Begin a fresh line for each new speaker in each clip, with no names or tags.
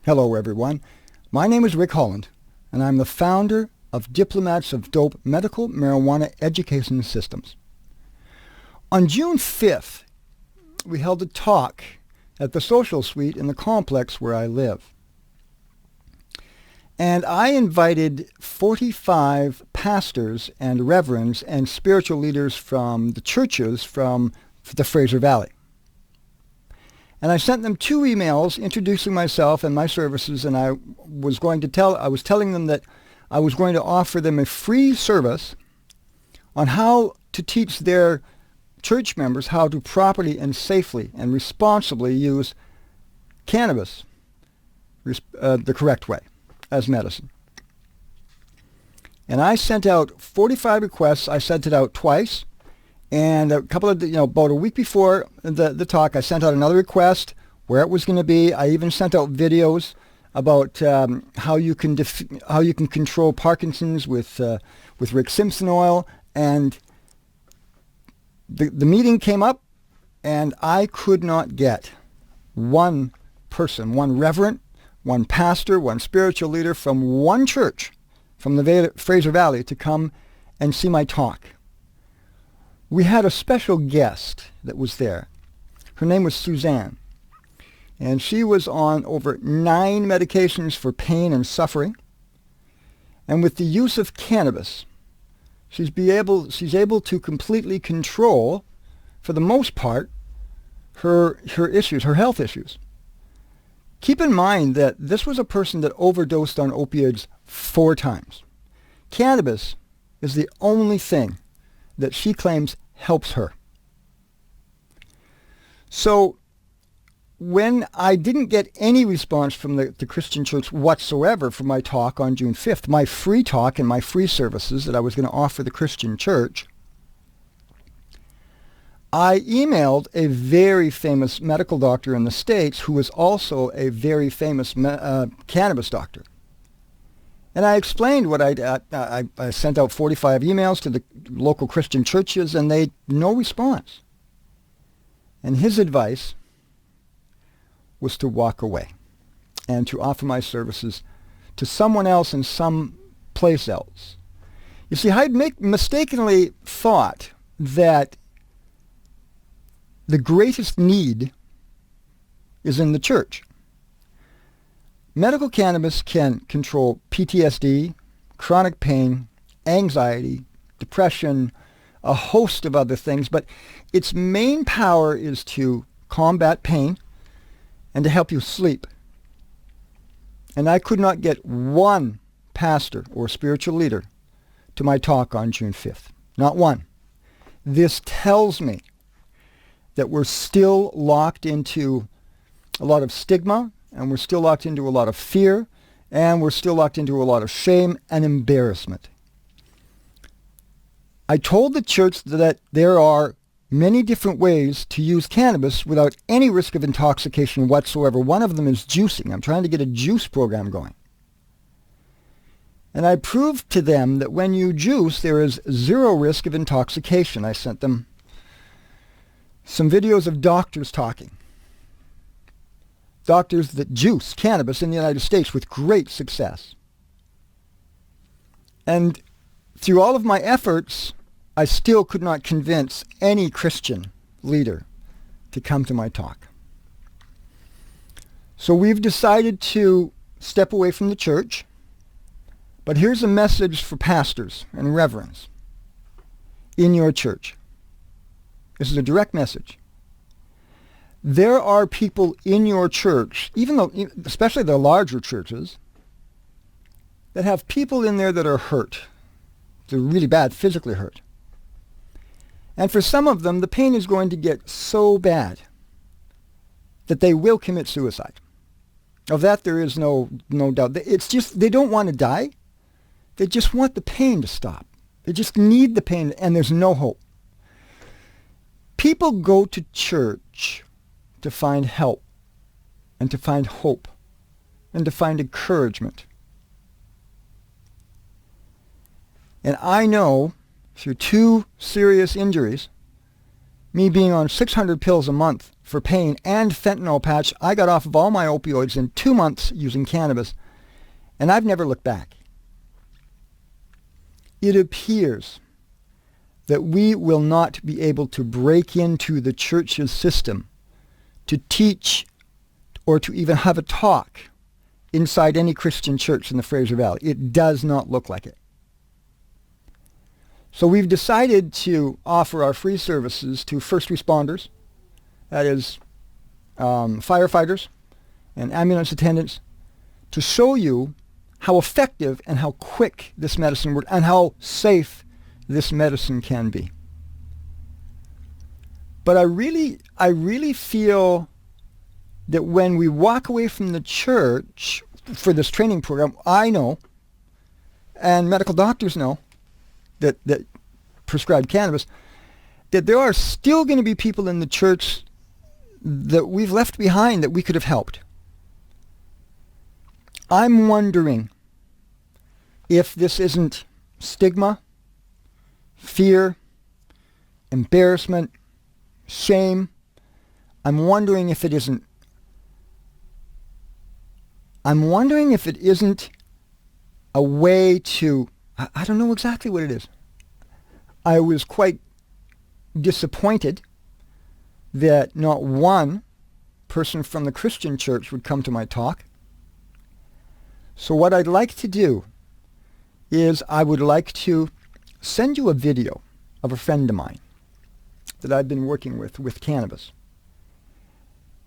Hello, everyone. My name is Rick Holland, and I'm the founder of Diplomats of Dope Medical Marijuana Education Systems. On June 5th, we held a talk at the Social Suite in the complex where I live. And I invited 45 pastors and reverends and spiritual leaders from the churches from the Fraser Valley. And I sent them 2 emails introducing myself and my services, and I was telling them that I was going to offer them a free service on how to teach their church members how to properly and safely and responsibly use cannabis the correct way as medicine. And I sent out 45 requests. I sent it out twice. And a couple of, about a week before the talk, I sent out another request where it was going to be. I even sent out videos about how you can control Parkinson's with Rick Simpson oil. And the meeting came up, and I could not get one person, one reverend, one pastor, one spiritual leader from one church from the Fraser Valley to come and see my talk. We had a special guest that was there. Her name was Suzannes, and she was on over 9 medications for pain and suffering. And with the use of cannabis, she's able to completely control, for the most part, her issues, her health issues. Keep in mind that this was a person that overdosed on opioids 4 times. Cannabis is the only thing that she claims helps her. So when I didn't get any response from the Christian church whatsoever for my talk on June 5th, my free talk and my free services that I was going to offer the Christian church, I emailed a very famous medical doctor in the States who was also a very famous cannabis doctor. And I explained what I sent out 45 emails to the local Christian churches, and no response. And his advice was to walk away and to offer my services to someone else in some place else. You see, I'd mistakenly thought that the greatest need is in the church. Medical cannabis can control PTSD, chronic pain, anxiety, depression, a host of other things, but its main power is to combat pain and to help you sleep. And I could not get one pastor or spiritual leader to my talk on June 5th. Not one. This tells me that we're still locked into a lot of stigma, and we're still locked into a lot of fear, and we're still locked into a lot of shame and embarrassment. I told the church that there are many different ways to use cannabis without any risk of intoxication whatsoever. One of them is juicing. I'm trying to get a juice program going. And I proved to them that when you juice, there is 0 risk of intoxication. I sent them some videos of doctors talking. Doctors that juice cannabis in the United States with great success. And through all of my efforts, I still could not convince any Christian leader to come to my talk. So we've decided to step away from the church. But here's a message for pastors and reverends in your church. This is a direct message. There are people in your church, especially the larger churches, that have people in there that are hurt. They're really bad, physically hurt. And for some of them, the pain is going to get so bad that they will commit suicide. Of that, there is no doubt. It's just, they don't want to die. They just want the pain to stop. They just need the pain, and there's no hope. People go to church to find help and to find hope and to find encouragement. And I know through 2 serious injuries, me being on 600 pills a month for pain and fentanyl patch. I got off of all my opioids in 2 months using cannabis, and I've never looked back. It appears that we will not be able to break into the church's system to teach or to even have a talk inside any Christian church in the Fraser Valley. It does not look like it. So we've decided to offer our free services to first responders, that is firefighters and ambulance attendants, to show you how effective and how quick this medicine works and how safe this medicine can be. But I really feel that when we walk away from the church for this training program, I know, and medical doctors know, that prescribe cannabis, that there are still going to be people in the church that we've left behind that we could have helped. I'm wondering if this isn't stigma, fear, embarrassment, shame. I'm wondering if it isn't a way to, I don't know exactly what it is. I was quite disappointed that not one person from the Christian church would come to my talk. So what I'd like to do is I would like to send you a video of a friend of mine that I've been working with cannabis.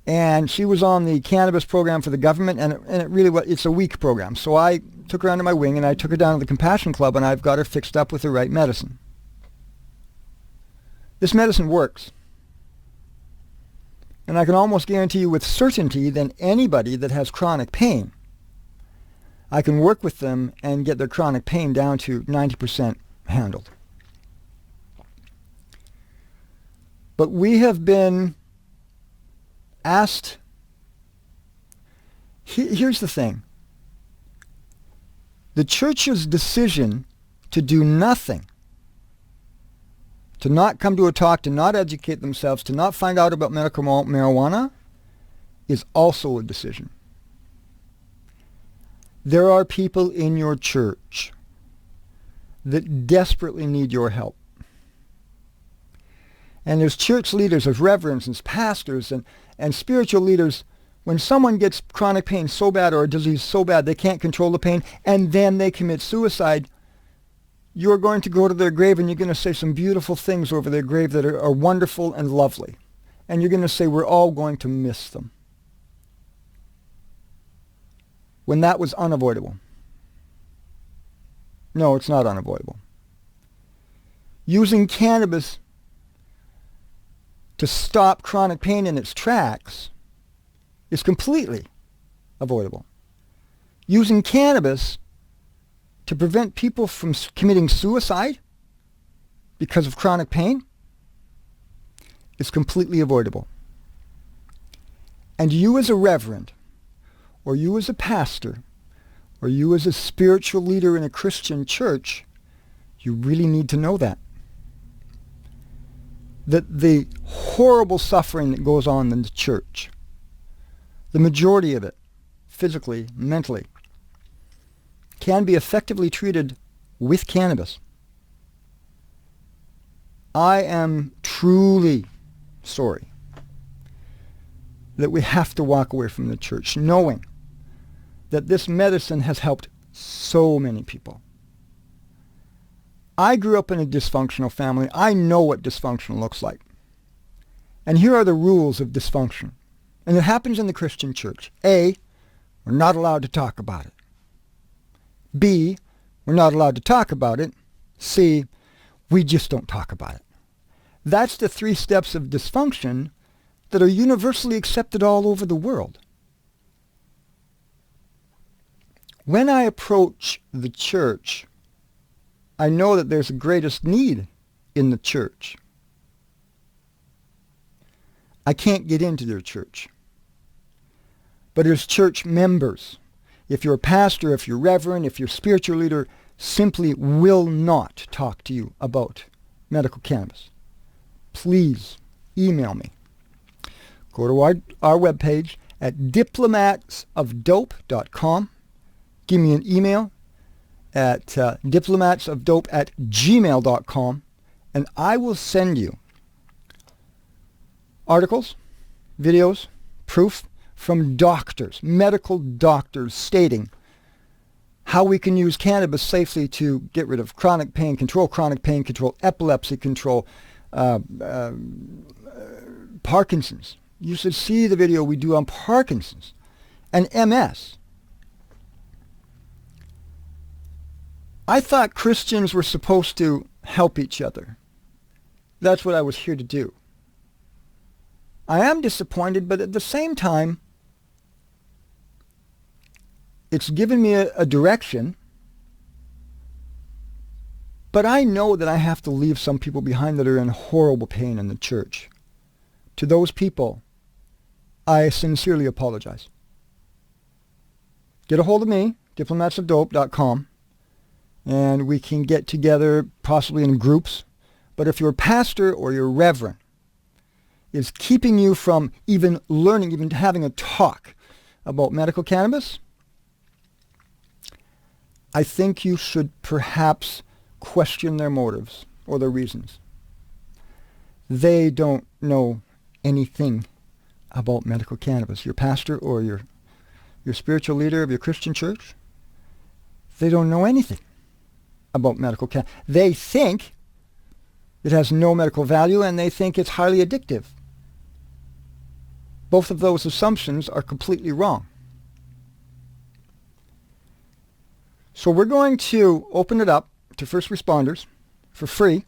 And she was on the cannabis program for the government, and it really was, it's a week program. So I took her under my wing and I took her down to the Compassion Club, and I've got her fixed up with the right medicine. This medicine works. And I can almost guarantee you with certainty that anybody that has chronic pain, I can work with them and get their chronic pain down to 90% handled. But we have been asked, here's the thing. The church's decision to do nothing, to not come to a talk, to not educate themselves, to not find out about medical marijuana, is also a decision. There are people in your church that desperately need your help. And as church leaders, as reverends, as pastors, and spiritual leaders, when someone gets chronic pain so bad or a disease so bad they can't control the pain, and then they commit suicide, you're going to go to their grave and you're going to say some beautiful things over their grave that are wonderful and lovely. And you're going to say, we're all going to miss them. When that was unavoidable. No, it's not unavoidable. Using cannabis to stop chronic pain in its tracks is completely avoidable. Using cannabis to prevent people from committing suicide because of chronic pain is completely avoidable. And you as a reverend, or you as a pastor, or you as a spiritual leader in a Christian church, you really need to know that. That the horrible suffering that goes on in the church, the majority of it, physically, mentally, can be effectively treated with cannabis. I am truly sorry that we have to walk away from the church knowing that this medicine has helped so many people. I grew up in a dysfunctional family. I know what dysfunction looks like. And here are the rules of dysfunction. And it happens in the Christian church. A, we're not allowed to talk about it. B, we're not allowed to talk about it. C, we just don't talk about it. That's the 3 steps of dysfunction that are universally accepted all over the world. When I approach the church, I know that there's the greatest need in the church. I can't get into their church. But as church members, if you're a pastor, if you're reverend, if you're a spiritual leader, simply will not talk to you about medical cannabis. Please email me. Go to our webpage at diplomatsofdope.com. Give me an email at diplomatsofdope@gmail.com, and I will send you articles, videos, proof from doctors, medical doctors, stating how we can use cannabis safely to get rid of chronic pain control, epilepsy control, Parkinson's. You should see the video we do on Parkinson's and MS. I thought Christians were supposed to help each other. That's what I was here to do. I am disappointed, but at the same time, it's given me a direction, but I know that I have to leave some people behind that are in horrible pain in the church. To those people, I sincerely apologize. Get a hold of me, diplomatsofdope.com, and we can get together possibly in groups. But if your pastor or your reverend is keeping you from even learning, even having a talk about medical cannabis, I think you should perhaps question their motives or their reasons. They don't know anything about medical cannabis. Your pastor or your spiritual leader of your Christian church, they don't know anything about medical cannabis. They think it has no medical value, and they think it's highly addictive. Both of those assumptions are completely wrong. So we're going to open it up to first responders for free,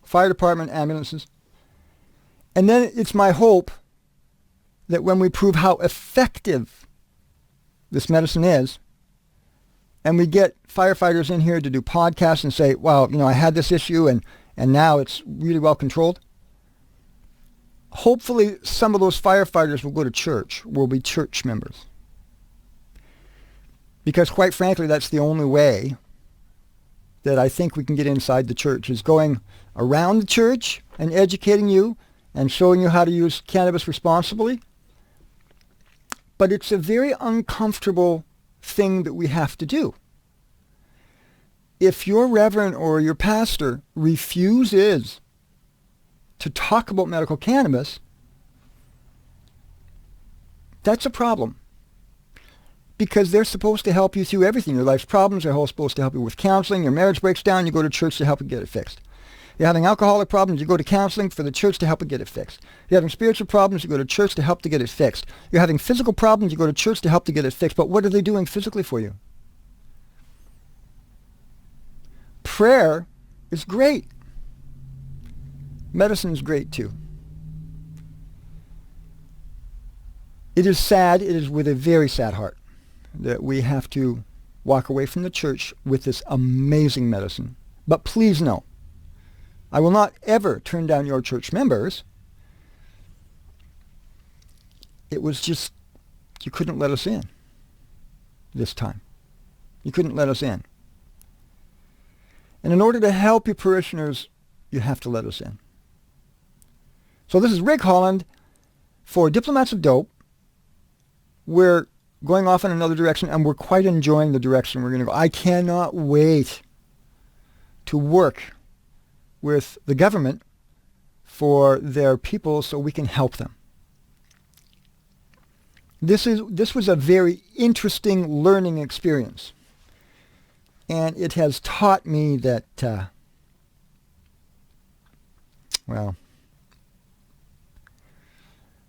fire department, ambulances. And then it's my hope that when we prove how effective this medicine is, and we get firefighters in here to do podcasts and say, wow, I had this issue and now it's really well controlled. Hopefully some of those firefighters will go to church, will be church members. Because quite frankly, that's the only way that I think we can get inside the church, is going around the church and educating you and showing you how to use cannabis responsibly. But it's a very uncomfortable thing that we have to do. If your reverend or your pastor refuses to talk about medical cannabis, that's a problem. Because they're supposed to help you through everything. Your life's problems, they're all supposed to help you with counseling. Your marriage breaks down, you go to church to help you get it fixed. You're having alcoholic problems, you go to counseling for the church to help you get it fixed. You're having spiritual problems, you go to church to help to get it fixed. You're having physical problems, you go to church to help to get it fixed. But what are they doing physically for you? Prayer is great. Medicine is great too. It is sad, it is with a very sad heart, that we have to walk away from the church with this amazing medicine. But please know, I will not ever turn down your church members. It was just, you couldn't let us in this time. You couldn't let us in. And in order to help your parishioners, you have to let us in. So this is Rick Holland for Diplomats of Dope. We're going off in another direction, and we're quite enjoying the direction we're going to go. I cannot wait to work with the government for their people so we can help them. This was a very interesting learning experience, and it has taught me that,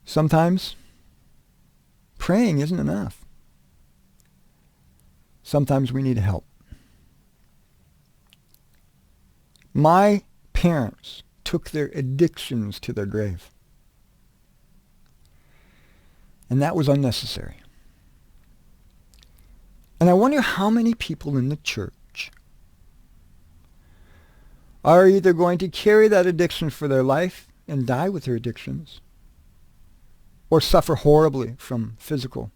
sometimes praying isn't enough. Sometimes we need help. My parents took their addictions to their grave. And that was unnecessary. And I wonder how many people in the church are either going to carry that addiction for their life and die with their addictions, or suffer horribly from physical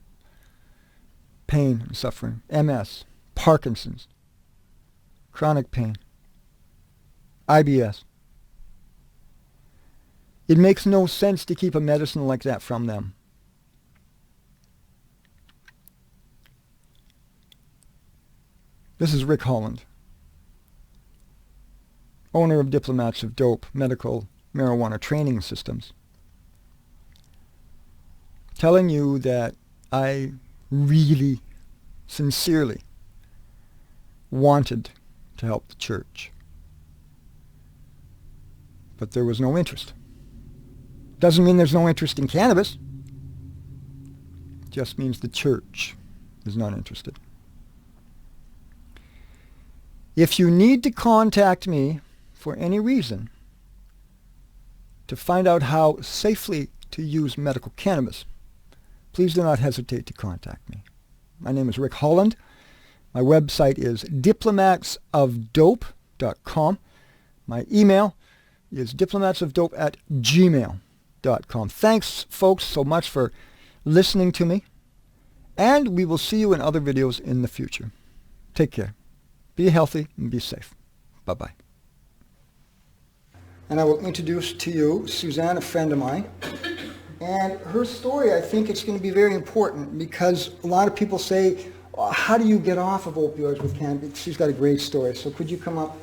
pain and suffering, MS, Parkinson's, chronic pain, IBS. It makes no sense to keep a medicine like that from them. This is Rick Haaland, owner of Diplomats of Dope Medical Marijuana Training Systems, telling you that I really, sincerely wanted to help the church, but there was no interest. Doesn't mean there's no interest in cannabis. It just means the church is not interested. If you need to contact me for any reason to find out how safely to use medical cannabis, please do not hesitate to contact me. My name is Rick Holland. My website is diplomatsofdope.com. My email is diplomatsofdope@gmail.com. Thanks, folks, so much for listening to me, and we will see you in other videos in the future. Take care. Be healthy and be safe. Bye-bye. And I will introduce to you Suzanne, a friend of mine. And her story, I think it's going to be very important because a lot of people say, how do you get off of opioids with cannabis? She's got a great story. So could you come up,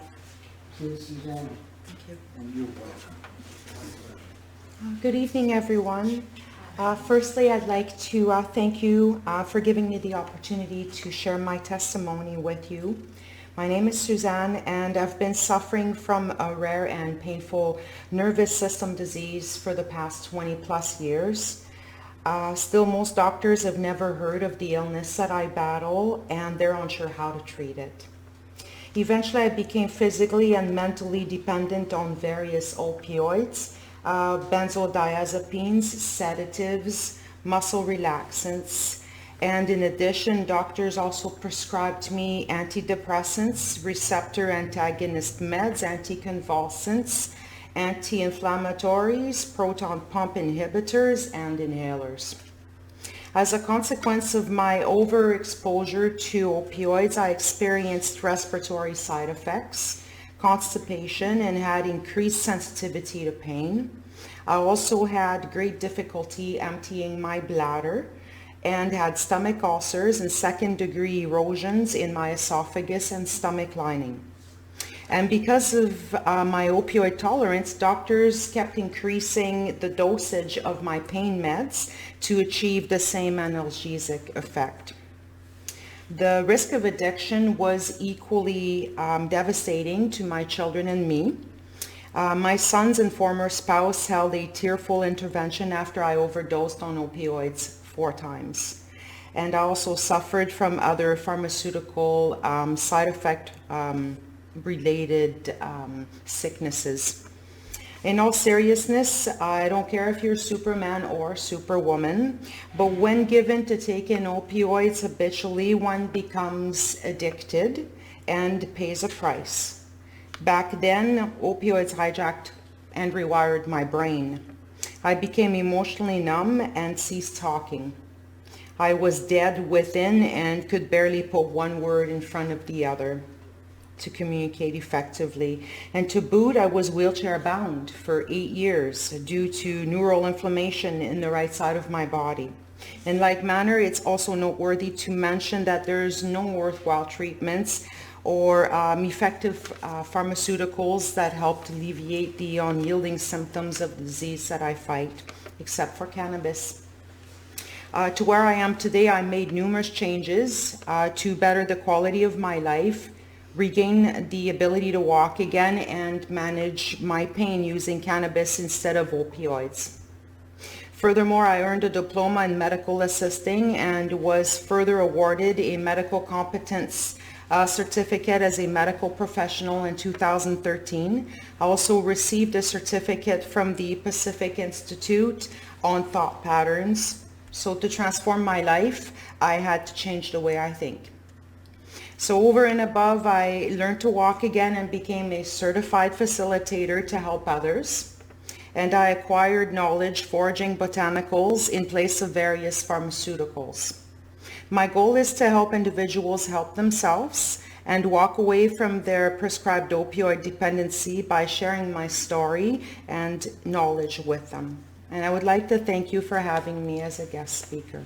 please, Suzanne?
Thank you.
And you, boyfriend.
Good evening, everyone. Firstly, I'd like to thank you for giving me the opportunity to share my testimony with you. My name is Suzanne, and I've been suffering from a rare and painful nervous system disease for the past 20 plus years. Still, most doctors have never heard of the illness that I battle, and they're unsure how to treat it. Eventually, I became physically and mentally dependent on various opioids, benzodiazepines, sedatives, muscle relaxants, and in addition, doctors also prescribed me antidepressants, receptor antagonist meds, anticonvulsants, anti-inflammatories, proton pump inhibitors, and inhalers. As a consequence of my overexposure to opioids, I experienced respiratory side effects, constipation, and had increased sensitivity to pain. I also had great difficulty emptying my bladder and had stomach ulcers and second-degree erosions in my esophagus and stomach lining. And because of my opioid tolerance, doctors kept increasing the dosage of my pain meds to achieve the same analgesic effect. The risk of addiction was equally devastating to my children and me. My sons and former spouse held a tearful intervention after I overdosed on opioids 4 times. And I also suffered from other pharmaceutical side effect related sicknesses. In all seriousness, I don't care if you're Superman or Superwoman, but when given to take in opioids habitually, one becomes addicted and pays a price. Back then, opioids hijacked and rewired my brain. I became emotionally numb and ceased talking. I was dead within and could barely put one word in front of the other to communicate effectively. And to boot, I was wheelchair bound for 8 years due to neural inflammation in the right side of my body. In like manner, it's also noteworthy to mention that there's no worthwhile treatments or effective pharmaceuticals that help to alleviate the unyielding symptoms of the disease that I fight, except for cannabis. To where I am today, I made numerous changes to better the quality of my life, regain the ability to walk again, and manage my pain using cannabis instead of opioids. Furthermore, I earned a diploma in medical assisting and was further awarded a medical competence certificate as a medical professional in 2013. I also received a certificate from the Pacific Institute on thought patterns. So to transform my life, I had to change the way I think. So over and above, I learned to walk again and became a certified facilitator to help others. And I acquired knowledge foraging botanicals in place of various pharmaceuticals. My goal is to help individuals help themselves and walk away from their prescribed opioid dependency by sharing my story and knowledge with them. And I would like to thank you for having me as a guest speaker.